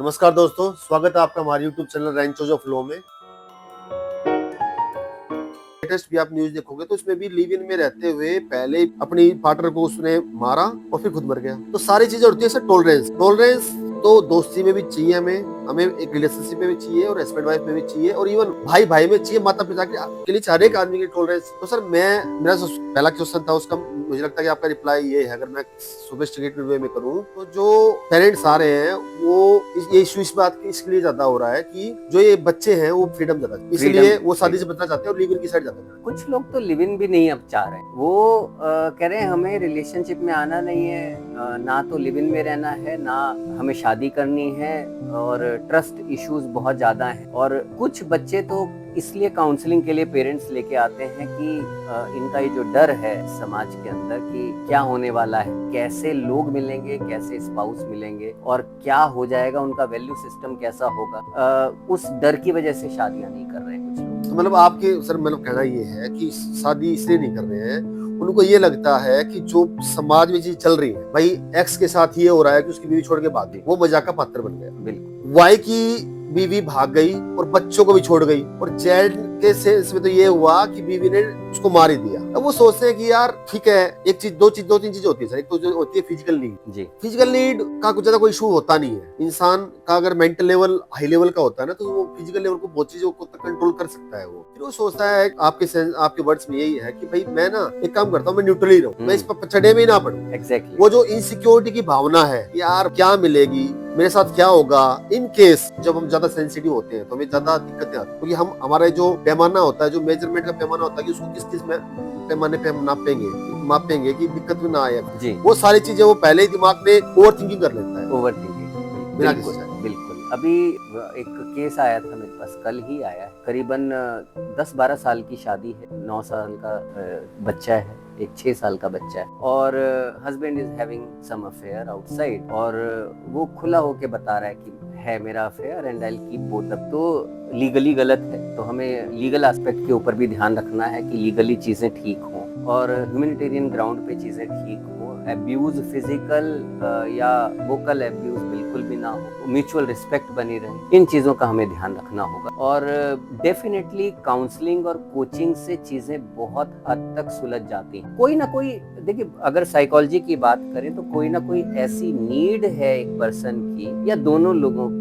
नमस्कार दोस्तों, स्वागत है आपका हमारे YouTube चैनल रैंचोज ऑफ लॉ में। लेटेस्ट भी आप न्यूज देखोगे तो इसमें भी लिव इन में रहते हुए पहले अपनी पार्टनर को उसने मारा और फिर खुद मर गया। तो सारी चीजें होती है सर टॉलरेंस। टॉलरेंस तो दोस्ती में भी चाहिए, हमें एक रिलेशनशिप में भी चाहिए और हस्बैंड वाइफ में भी चाहिए और इवन भाई भाई में चाहिए, माता पिता के लिए हर एक आदमी की टॉलरेंस। तो सर मेरा जो पहला क्वेश्चन था उसका मुझे लगता है कि आपका रिप्लाई ये है, अगर मैं सोफिस्टिकेटेड वे में करूं तो जो पेरेंट्स आ रहे हैं वो ये इशू इस बात की इसलिए ज्यादा हो रहा है कि जो ये बच्चे हैं वो फ्रीडम ज्यादा, इसलिए वो शादी से बचना चाहते हैं और लिव इन की साइड जाते हैं। कुछ लोग तो लिव इन भी नहीं अब चाह रहे हैं, वो कह रहे हैं हमें रिलेशनशिप में आना नहीं है, ना तो लिव इन में रहना है, ना हमें शादी करनी है, और ट्रस्ट इश्यूज बहुत ज्यादा हैं। और कुछ बच्चे तो इसलिए काउंसलिंग के लिए पेरेंट्स लेके आते हैं कि इनका ये जो डर है समाज के अंदर कि क्या होने वाला है, कैसे लोग मिलेंगे, कैसे स्पाउस मिलेंगे और क्या हो जाएगा, उनका वैल्यू सिस्टम कैसा होगा, उस डर की वजह से शादियां नहीं कर रहे हैं कुछ लोग। तो मतलब आपके सर मतलब कहना ये है कि शादी इसलिए नहीं कर रहे हैं, उनको ये लगता है कि जो समाज में चीज चल रही है, भाई एक्स के साथ ये हो रहा है कि उसकी बीवी छोड़ के भाग गई, वो मजाक का पात्र बन गया। बिल्कुल। वाई की बीवी भाग गई और बच्चों को भी छोड़ गई, और जेड के सेंस में तो ये हुआ कि बीवी ने उसको मार ही दिया। अब वो सोचते हैं कि यार ठीक है, एक चीज दो तीन चीजें होती है सर। एक तो जो होती है फिजिकल नीड। जी। फिजिकल नीड का कुछ ज्यादा कोई इशू होता नहीं है। इंसान का अगर मेंटल लेवल हाई लेवल का होता है ना, तो वो फिजिकल लेवल को बहुत चीजों को कंट्रोल कर सकता है। वो फिर वो सोचता है, आपके वर्ड्स में यही है कि भाई मैं ना एक काम करता हूँ, मैं न्यूट्रल ही रहूं, मैं इस पर चढ़े में ही ना पड़ूं। एग्जैक्टली। वो जो इनसिक्योरिटी की भावना है, यार क्या मिलेगी, मेरे साथ क्या होगा, इन केस जब हम ज्यादा सेंसिटिव होते हैं तो हमें ज्यादा दिक्कतें आती है, क्योंकि हम हमारा जो पैमाना होता है, जो मेजरमेंट का पैमाना होता है कि उसको किस किस में पैमाने पे हम मापेंगे कि दिक्कत में ना आए जी। वो सारी चीजें वो पहले ही दिमाग में ओवर थिंकिंग कर लेता है। ओवर थिंकिंग, बिल्कुल। अभी एक केस आया था मेरे पास, कल ही आया, करीबन 10-12 साल की शादी है, 9 साल का बच्चा है, एक 6 साल का बच्चा है, और husband is having some affair outside, और वो खुला होके बता रहा है कि है मेरा affair and I will keep both up. तो लीगली गलत है, तो हमें लीगल एस्पेक्ट के ऊपर भी ध्यान रखना है कि लीगली चीजें ठीक हों और ह्यूमैनिटेरियन ग्राउंड पे चीजें ठीक हों, एब्यूज फिजिकल या वोकल एब्यूज बिल्कुल भी ना हो, म्यूचुअल रिस्पेक्ट बनी रहे, इन चीजों का हमें ध्यान रखना होगा। और डेफिनेटली काउंसलिंग और कोचिंग से चीजें बहुत हद तक सुलझ जाती हैं। कोई ना कोई, देखिए अगर साइकोलॉजी की बात करें तो कोई ना कोई ऐसी नीड है एक पर्सन की या दोनों लोगों की,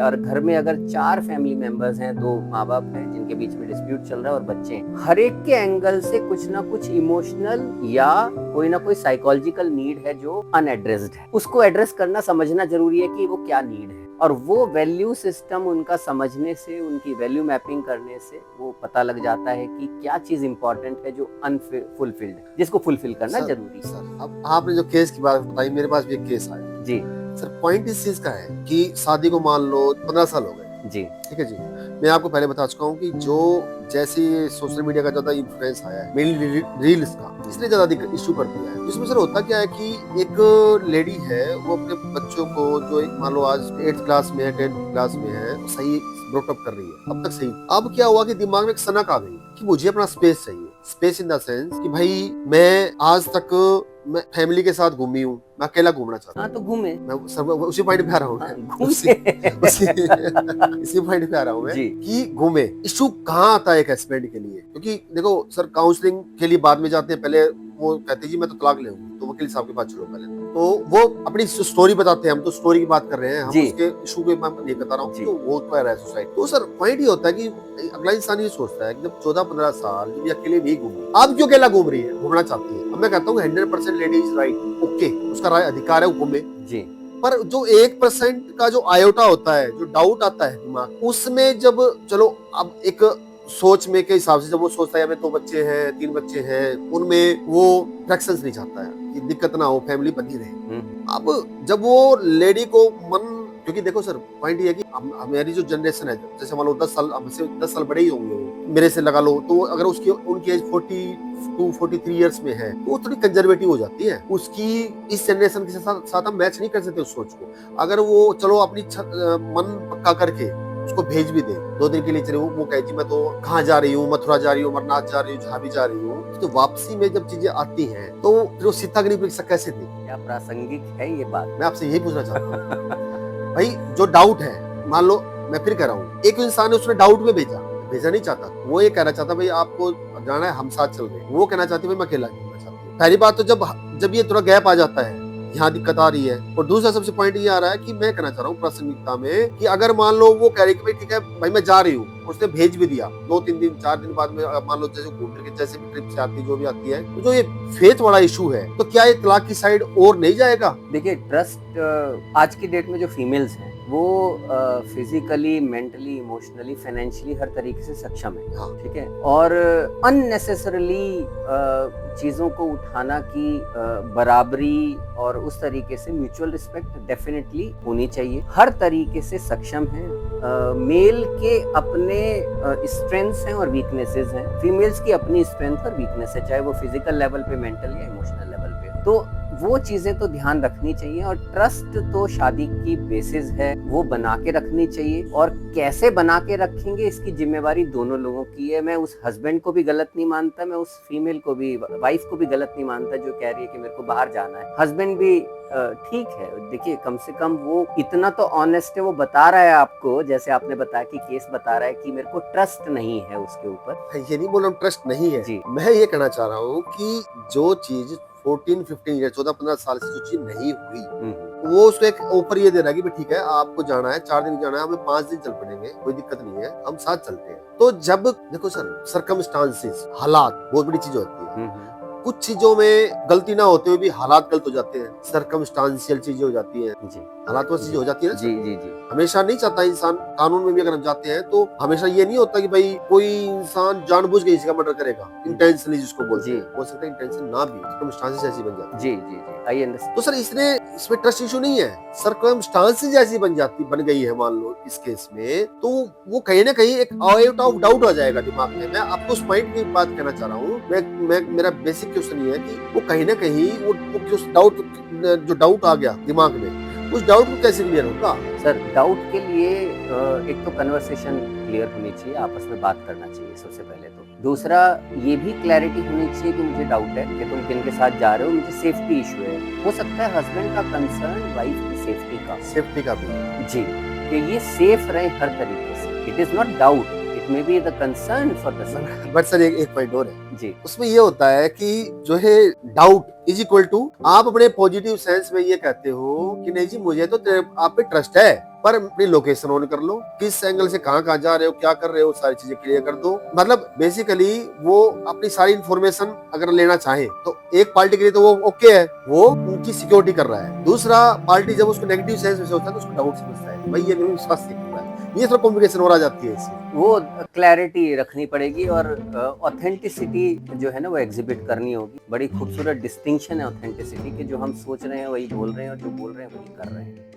और घर में अगर 4 फैमिली मेंबर्स हैं, 2 माँ बाप हैं जिनके बीच में डिस्प्यूट चल रहा है और बच्चे हैं, हर एक के एंगल से कुछ ना कुछ इमोशनल या कोई ना कोई साइकोलॉजिकल नीड है जो अनएड्रेस्ड है। उसको एड्रेस करना, समझना जरूरी है कि वो क्या नीड है, और वो वैल्यू सिस्टम उनका समझने से, उनकी वैल्यू मैपिंग करने से वो पता लग जाता है कि क्या चीज इंपॉर्टेंट है जो अनफुलफिल्ड है, जिसको फुलफिल करना जरूरी है। सर अब आपने जो केस की बात बताई, मेरे पास भी एक केस आया जी सर। पॉइंट इस चीज का है कि शादी को मान लो 15 साल हो गए जी, ठीक है जी। मैं आपको पहले बता चुका हूँ कि जो जैसे सोशल मीडिया का ज्यादा इन्फ्लुएंस आया है, मेनली रील्स का, इसलिए ज्यादा इश्यू कर दिया है। इसमें सर होता क्या है कि एक लेडी है, वो अपने बच्चों को जो मान लो आज 8th क्लास में है, 10th क्लास में है, सही ब्रोटअप कर रही है, अब तक सही। अब क्या हुआ कि दिमाग में एक सनक आ गई कि मुझे अपना स्पेस चाहिए। स्पेस इन द सेंस कि भाई मैं आज तक मैं फैमिली के साथ घूमी हूँ, मैं अकेला घूमना चाहता हूँ। हाँ, तो घूमे। मैं सब उसी पॉइंट पे आ रहा हूँ। इसी पॉइंट पे आ रहा हूँ मैं कि घूमे। इशू कहाँ आता है एक हस्बैंड के लिए, क्योंकि देखो सर काउंसलिंग के लिए बाद में जाते हैं, पहले वो कहते जी मैं तो तलाक ले लूंगी, तो वकील साहब के पास चलो पहले, तो वो अपनी स्टोरी बताते हैं। हम तो स्टोरी की बात कर रहे हैं, हम उसके इशू के बारे में नहीं बता रहा हूँ, तो वो तो है सोसाइटी। तो सर पॉइंट ये होता है कि अगला इंसान ये सोचता है कि जब 14-15 साल जब ये अकेले नहीं घूमी, अब क्यों अकेला घूम रही है, घूमना चाहती है। अब मैं कहता हूँ 100% लेडी इज राइट, ओके, उसका राय अधिकार है वो घूमे जी। पर जो 1% का जो आयोटा होता है, जो डाउट आता है दिमाग, उसमें जब चलो अब एक सोच में के हिसाब से जब वो सोचता है, 2 बच्चे हैं, 3 बच्चे हैं, उनमें वो फ्रैक्शंस नहीं चाहता है कि दिक्कत ना हो, फैमिली बनी रहे। अब जब वो लेडी को मन, क्योंकि देखो सर पॉइंट ये है कि हमारी जो जनरेशन है, जैसे मान लो 10 साल, हमसे 10 साल बड़े ही होंगे मेरे से लगा लो, तो अगर उनकी एज 42-43 इयर्स में है, तो वो थोड़ी कंजर्वेटिव हो जाती है। उसकी इस जनरेशन के साथ हम मैच नहीं कर सकते उस सोच को। अगर वो चलो अपनी मन पक्का करके उसको भेज भी दे 2 दिन के लिए, चले वो कहे जी मैं तो कहाँ जा रही हूँ, मथुरा जा रही हूँ, अमरनाथ जा रही हूँ, जहाँ भी जा रही हूँ, तो वापसी में जब चीजें आती हैं तो फिर वो सीतागिरी परीक्षा कैसे दी? क्या प्रासंगिक है ये बात? मैं आपसे यही पूछना चाहता हूँ। भाई जो डाउट है, मान लो मैं फिर कह रहा हूँ, एक इंसान है उसने डाउट में भेजा नहीं चाहता, वो ये कहना चाहता भाई आपको जाना है, हम साथ चल रहे हैं, वो कहना चाहती भाई मैं अकेला घूमना चाहती हूँ। पहली बात तो जब ये थोड़ा गैप आ जाता है, यहाँ दिक्कत आ रही है। और दूसरा सबसे पॉइंट ये आ रहा है कि मैं कहना चाह रहा हूँ प्रासंगिकता में कि अगर मान लो वो कह रही कि भाई ठीक है भाई मैं जा रही हूँ, उसने भेज भी दिया, 2-3 दिन 4 दिन बाद में मान लो जैसे घूम फिर के जैसे भी ट्रिप से आती है जो भी आती है, तो जो ये फेथ वाला इशू है, तो क्या ये तलाक की साइड और नहीं जाएगा? देखिए ट्रस्ट आज की डेट में जो फीमेल्स हैं वो फिजिकली, मेंटली, इमोशनली, फाइनेंशियली हर तरीके से सक्षम है। हाँ। ठीक है, और अननेसेसरली चीजों को उठाना की बराबरी और उस तरीके से म्यूचुअल रिस्पेक्ट डेफिनेटली होनी चाहिए। हर तरीके से सक्षम है। मेल के अपने स्ट्रेंथ्स हैं और वीकनेसेस हैं, फीमेल्स की अपनी स्ट्रेंथ और वीकनेस है, चाहे वो फिजिकल लेवल पे, मेंटल या इमोशनल लेवल पे। तो वो चीजें तो ध्यान रखनी चाहिए, और ट्रस्ट तो शादी की बेसिस है, वो बना के रखनी चाहिए। और कैसे बना के रखेंगे इसकी जिम्मेवारी दोनों लोगों की है। मैं उस हस्बैंड को भी गलत नहीं मानता, मैं उस फीमेल को भी, वाइफ को भी गलत नहीं मानता जो कह रही है कि मेरे को बाहर जाना है। हस्बैंड भी ठीक है, देखिए कम से कम वो इतना तो ऑनेस्ट है, वो बता रहा है आपको, जैसे आपने बताया कि केस बता रहा है कि मेरे को ट्रस्ट नहीं है उसके ऊपर। ये नहीं बोल रहा हूँ ट्रस्ट नहीं है जी। मैं ये कहना चाह रहा हूँ कि जो चीज 14-15 ईयर 14-15 साल से जो चीज नहीं हुई, वो उसको एक ऑफर ये दे रहा है कि भाई ठीक है आपको जाना है, 4 दिन जाना है, हमें 5 दिन चल पड़ेंगे, कोई दिक्कत नहीं है, हम साथ चलते हैं। तो जब देखो सर, सर्कमस्टांसेस, हालात बहुत बड़ी चीज होती है। कुछ चीजों में गलती ना होते हुए भी हालात गलत हो जाते हैं, सर्कमस्टांशियल चीजें हो जाती है, जी। हालात वो चीजें हो जाती है ना। जी जी जी। हमेशा नहीं चाहता इंसान, कानून में भी अगर हम जाते हैं तो हमेशा ये नहीं होता कि भाई कोई इंसान जानबूझ के किसी का मर्डर करेगा, इंटेंशनली जिसको बोलते हैं, हो सकता है इंटेंशन ना भी, सर्कमस्टांसेस ऐसी बन जाती है। जी जी जी, आई अंडरस्टैंड। तो सर इसमें ट्रस्ट इशू नहीं है, सर्कमस्टांसेस ऐसी बन गई है मान लो इस केस में, तो वो कहीं ना कहीं एक आउट ऑफ डाउट आ जाएगा दिमाग में। मैं आपको उस पॉइंट की बात कहना चाह रहा हूँ, मैं मेरा बेसिक क्वेश्चन ये है कि वो कहीं ना कहीं वो जो डाउट आ गया दिमाग में, उस डाउट को कैसे क्लियर होगा? सर डाउट के लिए एक तो कन्वर्सेशन क्लियर होनी चाहिए, आपस में बात करना चाहिए सबसे पहले तो। दूसरा ये भी क्लैरिटी होनी चाहिए कि मुझे डाउट है कि तुम किन के साथ जा रहे हो, मुझे सेफ्टी इशू है। हो सकता है हस्बैंड का कंसर्न वाइफ की सेफ्टी का भी जी, कि ये सेफ रहे हर तरीके से। It is not doubt, it may be the concern for the son. But sir एक पॉइंट और है जी, उसमें ये होता है कि जो है डाउट इज इक्वल टू, आप अपने पॉजिटिव सेंस में ये कहते हो कि नहीं जी मुझे तो आप पे ट्रस्ट है, पर अपनी लोकेशन ऑन कर लो, किस एंगल से कहाँ जा रहे हो, क्या कर रहे हो, सारी चीजें क्लियर कर दो। मतलब बेसिकली वो अपनी सारी इंफॉर्मेशन अगर लेना चाहे तो एक पार्टी के लिए तो वो ओके है, वो उनकी सिक्योरिटी कर रहा है। दूसरा पार्टी जब उसको नेगेटिव सेंस में होता है तो उसको डाउट समझता है, भाई ये मेरे विश्वास नहीं कर रहा है, ये थोड़ा कॉम्प्लिकेशन हो जाती है इससे। वो क्लैरिटी रखनी पड़ेगी और ऑथेंटिसिटी जो है ना वो एग्जिबिट करनी होगी। बड़ी खूबसूरत डिस्टिंक्शन है ऑथेंटिसिटी के, जो हम सोच रहे हैं वही बोल रहे हैं और जो बोल रहे हैं वही कर रहे हैं।